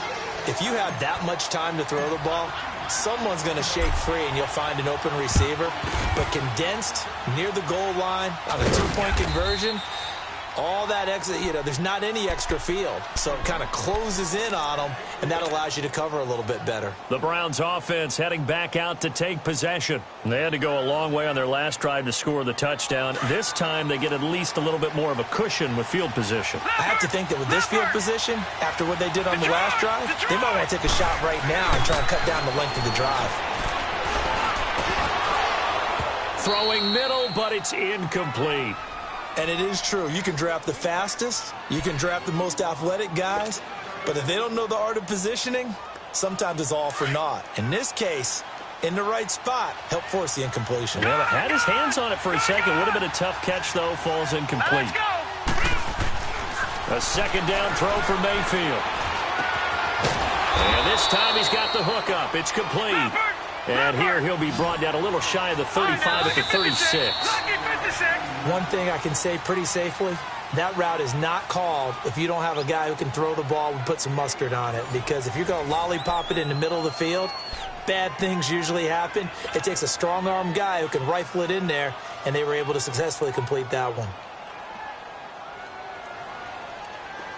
if you have that much time to throw the ball, someone's going to shake free and you'll find an open receiver. But condensed, near the goal line, on a 2-point conversion, all that extra, there's not any extra field. So it kind of closes in on them, and that allows you to cover a little bit better. The Browns offense heading back out to take possession. They had to go a long way on their last drive to score the touchdown. This time they get at least a little bit more of a cushion with field position. I have to think that with this field position, after what they did on the last drive, they might want to take a shot right now and try and cut down the length of the drive. Throwing middle, but it's incomplete. And it is true. You can draft the fastest. You can draft the most athletic guys. But if they don't know the art of positioning, sometimes it's all for naught. In this case, in the right spot, helped force the incompletion. Well, had his hands on it for a second. Would have been a tough catch, though. Falls incomplete. Let's go. A second down throw for Mayfield. And this time he's got the hook up. It's complete. And here he'll be brought down a little shy of the 35 at the 36. One thing I can say pretty safely, that route is not called if you don't have a guy who can throw the ball and put some mustard on it. Because if you're going to lollipop it in the middle of the field, bad things usually happen. It takes a strong-arm guy who can rifle it in there, and they were able to successfully complete that one.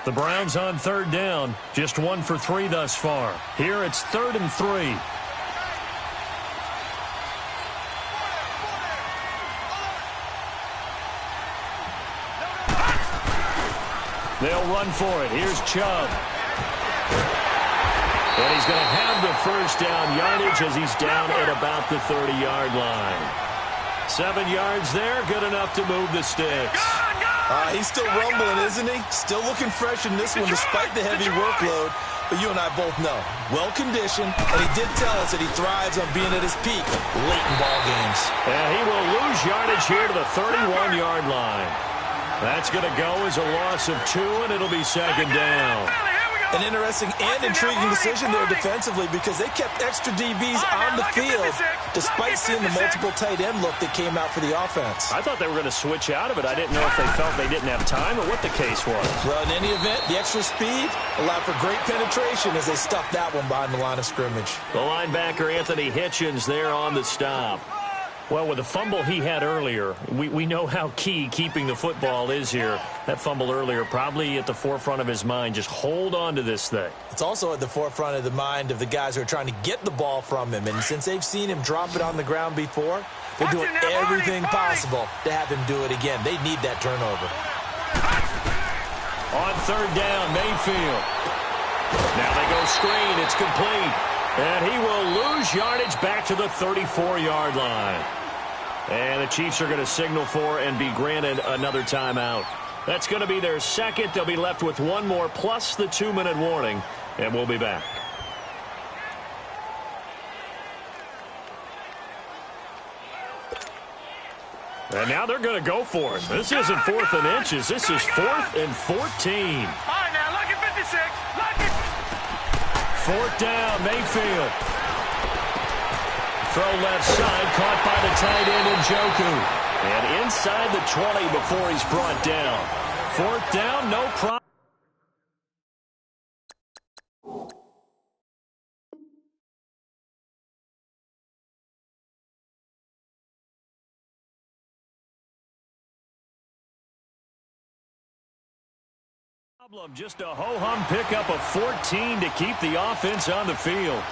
The Browns on third down, just 1 for 3 thus far. Here it's 3rd and 3. They'll run for it. Here's Chubb. And he's going to have the first down yardage as he's down at about the 30-yard line. 7 yards there, good enough to move the sticks. He's still rumbling, isn't he? Still looking fresh in this one despite the heavy workload. But you and I both know, well-conditioned, and he did tell us that he thrives on being at his peak late in ball games. And he will lose yardage here to the 31-yard line. That's going to go as a loss of 2, and it'll be second down. An interesting and intriguing decision there defensively because they kept extra DBs on the field despite seeing the multiple tight end look that came out for the offense. I thought they were going to switch out of it. I didn't know if they felt they didn't have time or what the case was. Well, in any event, the extra speed allowed for great penetration as they stuffed that one behind the line of scrimmage. The linebacker, Anthony Hitchens, there on the stop. Well, with the fumble he had earlier, we know how key keeping the football is here. That fumble earlier probably at the forefront of his mind. Just hold on to this thing. It's also at the forefront of the mind of the guys who are trying to get the ball from him. And since they've seen him drop it on the ground before, they're doing everything possible to have him do it again. They need that turnover. On third down, Mayfield. Now they go screen. It's complete. And he will lose yardage back to the 34-yard line. And the Chiefs are going to signal for and be granted another timeout. That's going to be their second. They'll be left with 1 more plus the 2-minute warning. And we'll be back. And now they're going to go for it. This isn't 4th and inches. This is 4th and 14. All right, now, look at 56. Look at 4th down, Mayfield. Throw left side, caught by the tight end Njoku. And inside the 20 before he's brought down. 4th down, no problem. Just a ho-hum pickup of 14 to keep the offense on the field.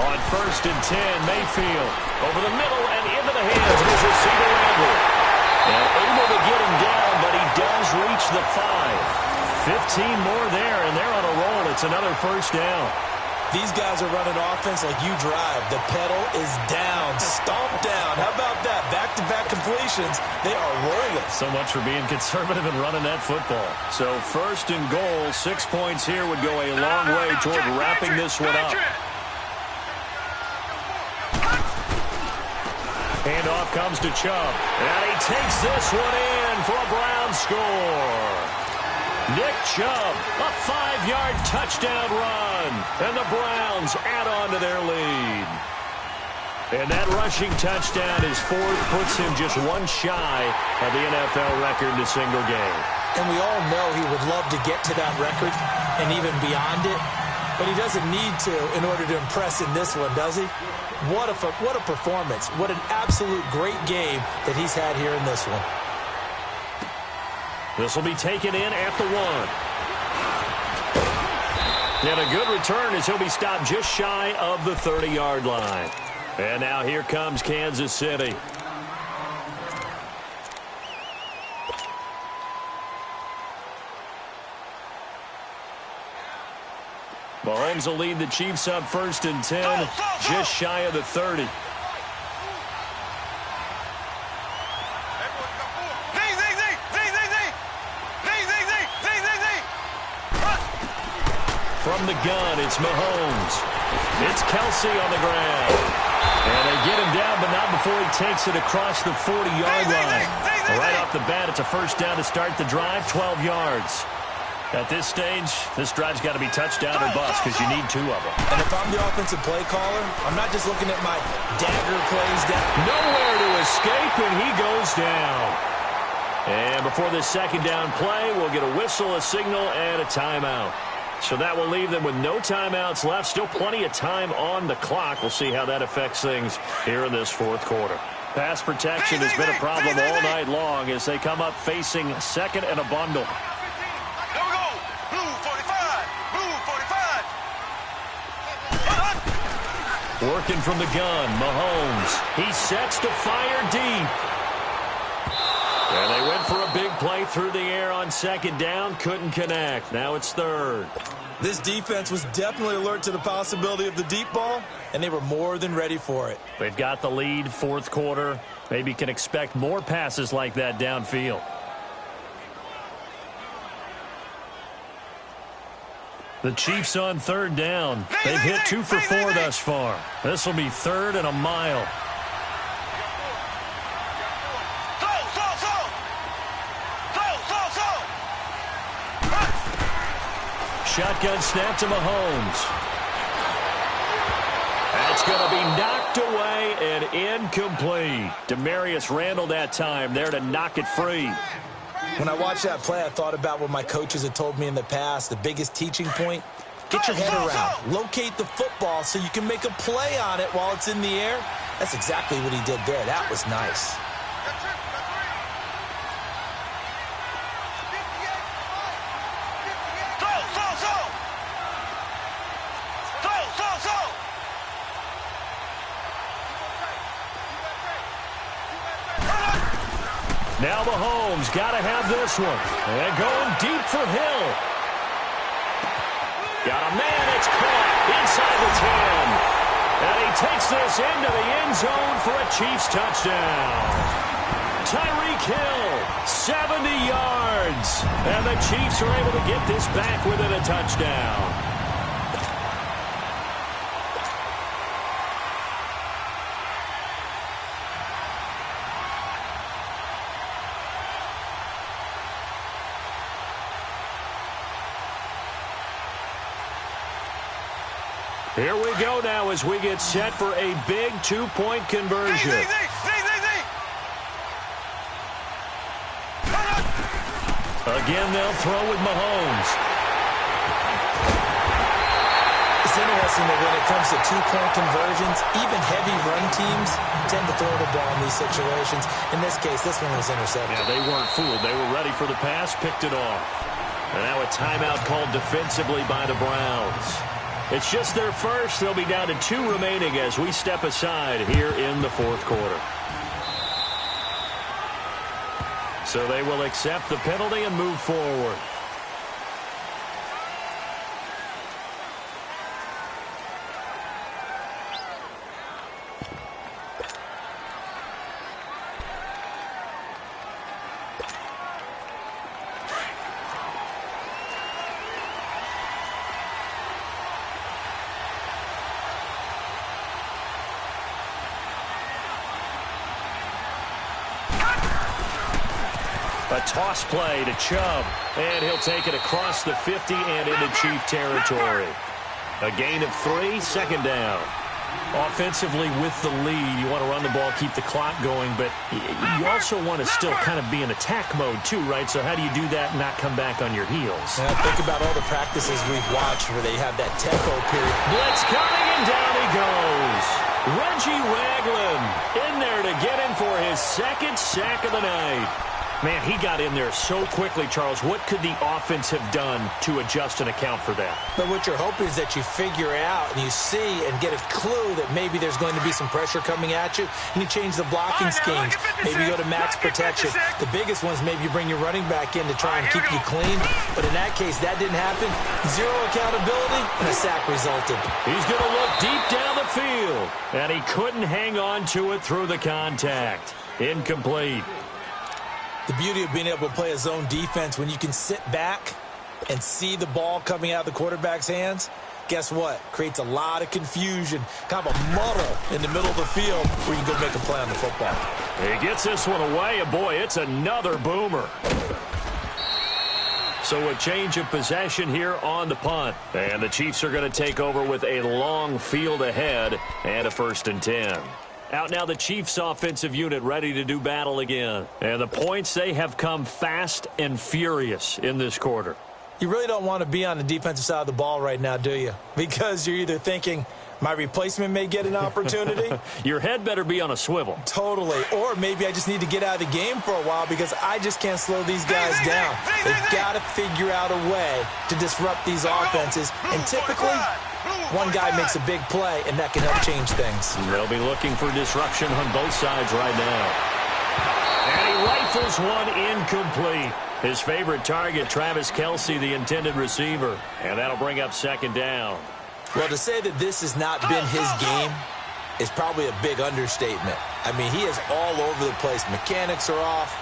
On 1st and 10, Mayfield over the middle and into the hands of his receiver Landry. And able to get him down, but he does reach the 5. 15 more there, and they're on a roll. It's another first down. These guys are running offense like you drive. The pedal is down, stomped down. How about that? Back-to-back completions. They are rolling. So much for being conservative and running that football. So 1st and goal, 6 points here would go a long way toward wrapping this one up. Handoff comes to Chubb. And he takes this one in for a Brown score. Nick Chubb, a 5-yard touchdown run. And the Browns add on to their lead. And that rushing touchdown is 4th, puts him just 1 shy of the NFL record in a single game. And we all know he would love to get to that record and even beyond it. But he doesn't need to in order to impress in this one, does he? What a performance. What an absolute great game that he's had here in this one. This will be taken in at the 1. And a good return as he'll be stopped just shy of the 30-yard line. And now here comes Kansas City. Mahomes will lead the Chiefs up 1st and 10, just shy of the 30. from the gun, it's Mahomes. It's Kelsey on the ground. And they get him down, but not before he takes it across the 40-yard line. Right off the bat, it's a first down to start the drive, 12 yards. At this stage, this drive's got to be touchdown or bust because you need 2 of them. And if I'm the offensive play caller, I'm not just looking at my dagger plays down. Nowhere to escape, and he goes down. And before this second down play, we'll get a whistle, a signal, and a timeout. So that will leave them with no timeouts left. Still plenty of time on the clock. We'll see how that affects things here in this fourth quarter. Pass protection has been a problem all night long as they come up facing second and a bundle. Here we go. Blue 45. Blue 45. Working from the gun, Mahomes. He sets to fire deep. And they went for a big play through the air on second down. Couldn't connect. Now it's third. This defense was definitely alert to the possibility of the deep ball, and they were more than ready for it. They've got the lead, fourth quarter. Maybe can expect more passes like that downfield. The Chiefs on third down. They've hit 2 for 4 thus far. This will be third and a mile. Shotgun snap to Mahomes. That's going to be knocked away and incomplete. Demarius Randall that time there to knock it free. When I watched that play, I thought about what my coaches had told me in the past. The biggest teaching point, get your head around. Locate the football so you can make a play on it while it's in the air. That's exactly what he did there. That was nice. Now Mahomes got to have this one. And going deep for Hill. Got a man, it's caught inside the 10. And he takes this into the end zone for a Chiefs touchdown. Tyreek Hill, 70 yards. And the Chiefs are able to get this back within a touchdown. Here we go now as we get set for a big 2-point conversion. Again, they'll throw with Mahomes. It's interesting that when it comes to 2-point conversions, even heavy run teams tend to throw the ball in these situations. In this case, this one was intercepted. Yeah, they weren't fooled. They were ready for the pass, picked it off. And now a timeout called defensively by the Browns. It's just their first. They'll be down to 2 remaining as we step aside here in the fourth quarter. So they will accept the penalty and move forward. A toss play to Chubb, and he'll take it across the 50 and into Chief territory. A gain of 3, second down. Offensively with the lead, you want to run the ball, keep the clock going, but you also want to still kind of be in attack mode too, right? So how do you do that and not come back on your heels? Now think about all the practices we've watched where they have that tempo period. Blitz coming, and down he goes. Reggie Ragland in there to get him for his second sack of the night. Man, he got in there so quickly, Charles. What could the offense have done to adjust and account for that? But what you're hoping is that you figure out and you see and get a clue that maybe there's going to be some pressure coming at you, and you change the blocking schemes. Maybe you go to max protection. The biggest one is maybe you bring your running back in to try and keep you clean. But in that case, that didn't happen. 0 accountability, and a sack resulted. He's going to look deep down the field, and he couldn't hang on to it through the contact. Incomplete. The beauty of being able to play a zone defense when you can sit back and see the ball coming out of the quarterback's hands, guess what? Creates a lot of confusion, kind of a muddle in the middle of the field where you can go make a play on the football. He gets this one away, and boy, it's another boomer. So a change of possession here on the punt. And the Chiefs are going to take over with a long field ahead and a 1st and 10. Out now the Chiefs offensive unit ready to do battle again. And the points, they have come fast and furious in this quarter. You really don't want to be on the defensive side of the ball right now, do you? Because you're either thinking, my replacement may get an opportunity. Your head better be on a swivel. Totally. Or maybe I just need to get out of the game for a while because I just can't slow these guys down. They've got to figure out a way to disrupt these offenses. And typically, one guy makes a big play, and that can help change things. They'll be looking for disruption on both sides right now. And he rifles one incomplete. His favorite target, Travis Kelce, the intended receiver. And that'll bring up 2nd down. Well, to say that this has not been his game is probably a big understatement. I mean, he is all over the place. Mechanics are off,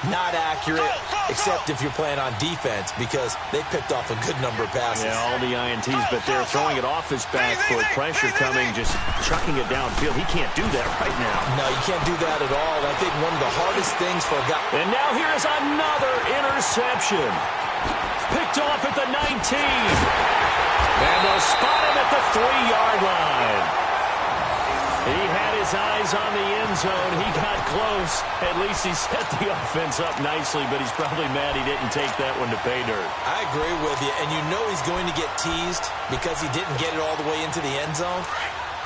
not accurate, except if you're playing on defense because they picked off a good number of passes. Yeah, all the INTs, but they're throwing it off his back foot. Pressure coming, just chucking it downfield. He can't do that right now. No, you can't do that at all. I think one of the hardest things for a guy. And now here's another interception. Picked off at the 19. And they'll spot him at the 3-yard line. He had his eyes on the end zone. He got close. At least he set the offense up nicely, but he's probably mad he didn't take that one to pay dirt. I agree with you, and you know he's going to get teased because he didn't get it all the way into the end zone.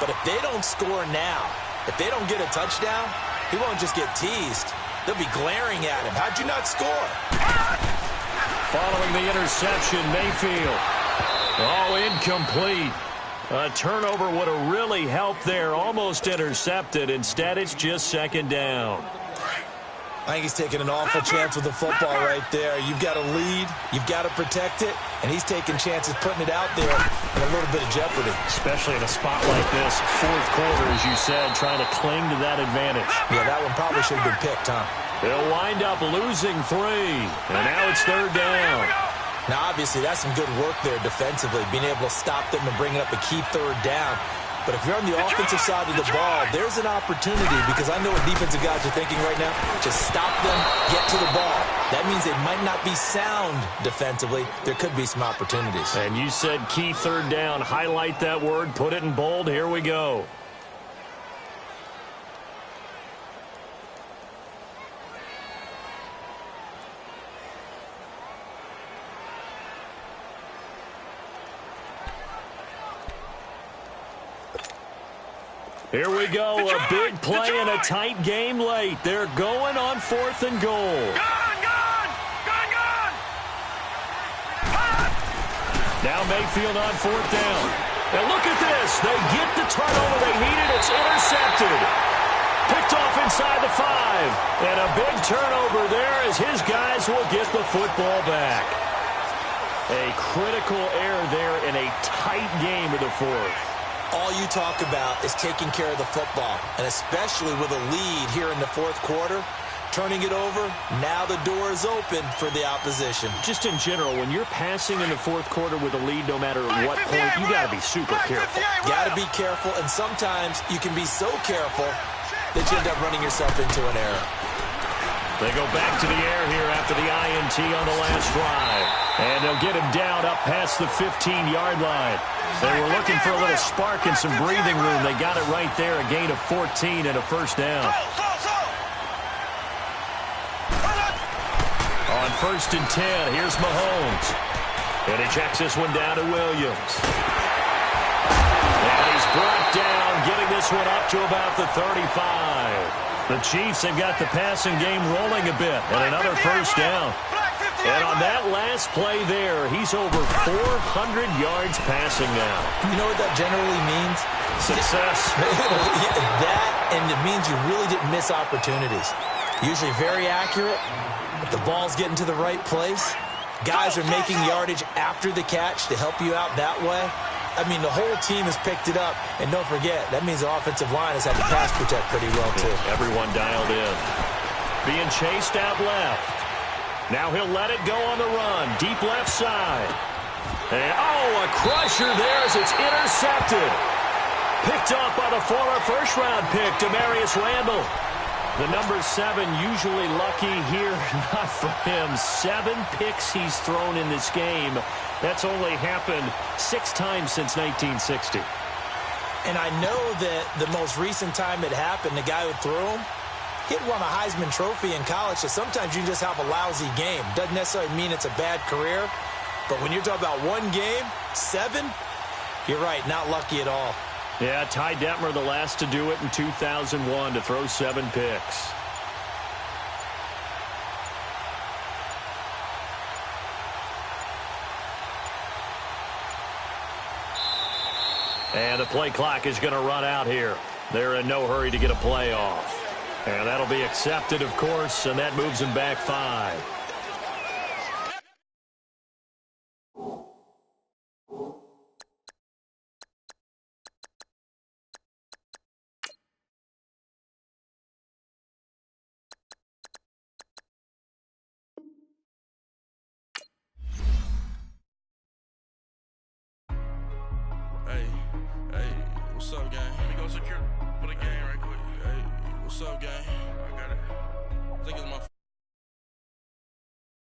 But if they don't score now, if they don't get a touchdown, he won't just get teased. They'll be glaring at him. How'd you not score? Following the interception, Mayfield. Oh, incomplete. A turnover would have really helped there. Almost intercepted. Instead, it's just 2nd down. I think he's taking an awful chance with the football right there. You've got to lead. You've got to protect it. And he's taking chances putting it out there in a little bit of jeopardy. Especially in a spot like this. 4th quarter, as you said, trying to cling to that advantage. Yeah, that one probably should have been picked, huh? They'll wind up losing 3. And now it's 3rd down. Now, obviously, that's some good work there defensively, being able to stop them and bring it up a key 3rd down. But if you're on the offensive side of the ball, there's an opportunity because I know what defensive guys are thinking right now. Just stop them, get to the ball. That means they might not be sound defensively. There could be some opportunities. And you said key 3rd down. Highlight that word. Put it in bold. Here we go. Here we go, a big play and a tight game late. They're going on 4th and goal. Gone! Now Mayfield on 4th down. And look at this. They get the turnover they needed. It's intercepted. Picked off inside the 5. And a big turnover there as his guys will get the football back. A critical error there in a tight game of the 4th. All you talk about is taking care of the football, and especially with a lead here in the 4th quarter, turning it over, now the door is open for the opposition. Just in general, when you're passing in the 4th quarter with a lead, no matter what point, you got to be super careful. Got to be careful, and sometimes you can be so careful that you end up running yourself into an error. They go back to the air here after the INT on the last drive. And they'll get him down up past the 15-yard line. They were looking for a little spark and some breathing room. They got it right there, a gain of 14 and a 1st down. On 1st and 10, here's Mahomes. And he checks this one down to Williams. And he's brought down, getting this one up to about the 35. The Chiefs have got the passing game rolling a bit, and another 1st down. And on that last play there, he's over 400 yards passing now. You know what that generally means? Success. That, and it means you really didn't miss opportunities. Usually very accurate. If the ball's getting to the right place, guys are making yardage after the catch to help you out that way. I mean, the whole team has picked it up. And don't forget, that means the offensive line has had to pass protect pretty well, too. Everyone dialed in. Being chased out left. Now he'll let it go on the run. Deep left side. And, oh, a crusher there as it's intercepted. Picked off by the former first-round pick, Demarius Randall. The number 7 usually lucky here. Not for him. 7 picks he's thrown in this game. That's only happened 6 times since 1960. And I know that the most recent time it happened, the guy who threw him, he had won a Heisman Trophy in college, so sometimes you just have a lousy game. Doesn't necessarily mean it's a bad career, but when you're talking about one game, 7, you're right, not lucky at all. Yeah, Ty Detmer, the last to do it in 2001, to throw 7 picks. And the play clock is going to run out here. They're in no hurry to get a play off. And that'll be accepted, of course, and that moves them back 5. Hey, what's up, gang? Let me go secure for the game right quick. Hey, what's up, gang? I got it. I think it's my